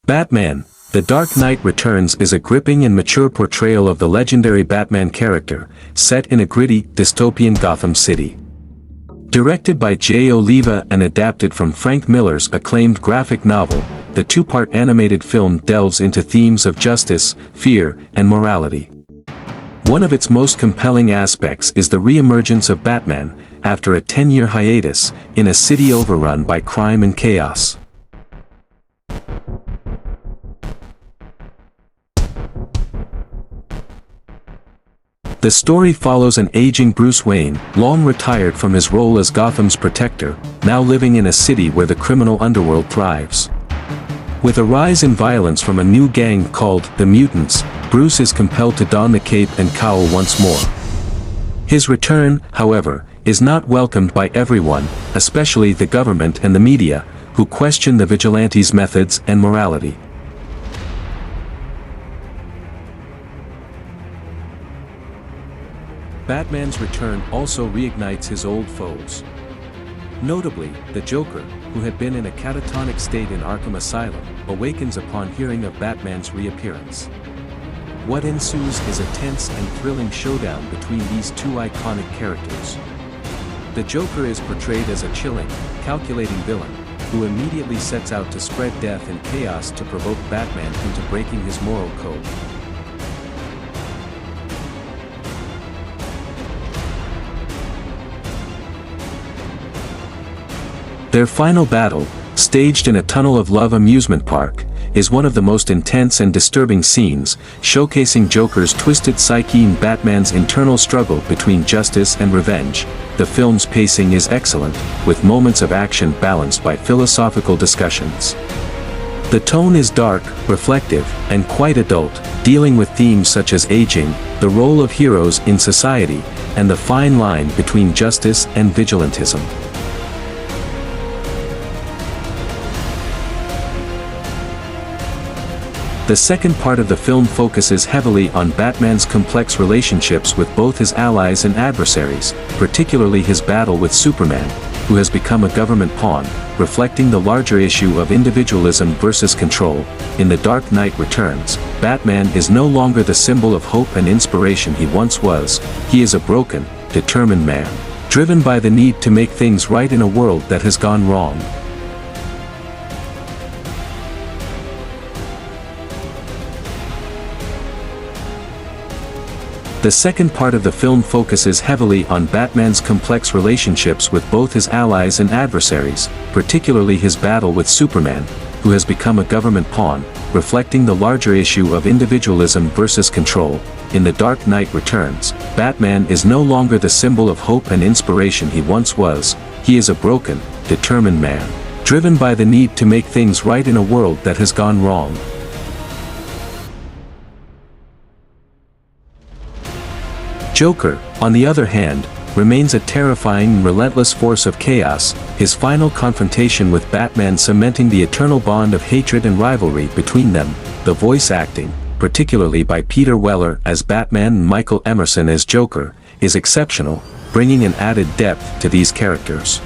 Batman, The Dark Knight Returns is a gripping and mature portrayal of the legendary Batman character, set in a gritty, dystopian Gotham City. Directed by J. Oliva and adapted from Frank Miller's acclaimed graphic novel, the two-part animated film delves into themes of justice, fear, and morality. One of its most compelling aspects is the re-emergence of Batman, after a 10-year hiatus, in a city overrun by crime and chaos. The story follows an aging Bruce Wayne, long retired from his role as Gotham's protector, now living in a city where the criminal underworld thrives. With a rise in violence from a new gang called the Mutants, Bruce is compelled to don the cape and cowl once more. His return, however, is not welcomed by everyone, especially the government and the media, who question the vigilante's methods and morality. Batman's return also reignites his old foes. Notably, the Joker, who had been in a catatonic state in Arkham Asylum, awakens upon hearing of Batman's reappearance. What ensues is a tense and thrilling showdown between these two iconic characters. The Joker is portrayed as a chilling, calculating villain, who immediately sets out to spread death and chaos to provoke Batman into breaking his moral code. Their final battle, staged in a tunnel of love amusement park, is one of the most intense and disturbing scenes, showcasing Joker's twisted psyche and Batman's internal struggle between justice and revenge. The film's pacing is excellent, with moments of action balanced by philosophical discussions. The tone is dark, reflective, and quite adult, dealing with themes such as aging, the role of heroes in society, and the fine line between justice and vigilantism. The second part of the film focuses heavily on Batman's complex relationships with both his allies and adversaries, particularly his battle with Superman, who has become a government pawn, reflecting the larger issue of individualism versus control. In The Dark Knight Returns, Batman is no longer the symbol of hope and inspiration he once was. He is a broken, determined man, driven by the need to make things right in a world that has gone wrong. The second part of the film focuses heavily on Batman's complex relationships with both his allies and adversaries, particularly his battle with Superman, who has become a government pawn, reflecting the larger issue of individualism versus control. In The Dark Knight Returns, Batman is no longer the symbol of hope and inspiration he once was. He is a broken, determined man, driven by the need to make things right in a world that has gone wrong. Joker, on the other hand, remains a terrifying and relentless force of chaos, his final confrontation with Batman cementing the eternal bond of hatred and rivalry between them. The voice acting, particularly by Peter Weller as Batman and Michael Emerson as Joker, is exceptional, bringing an added depth to these characters.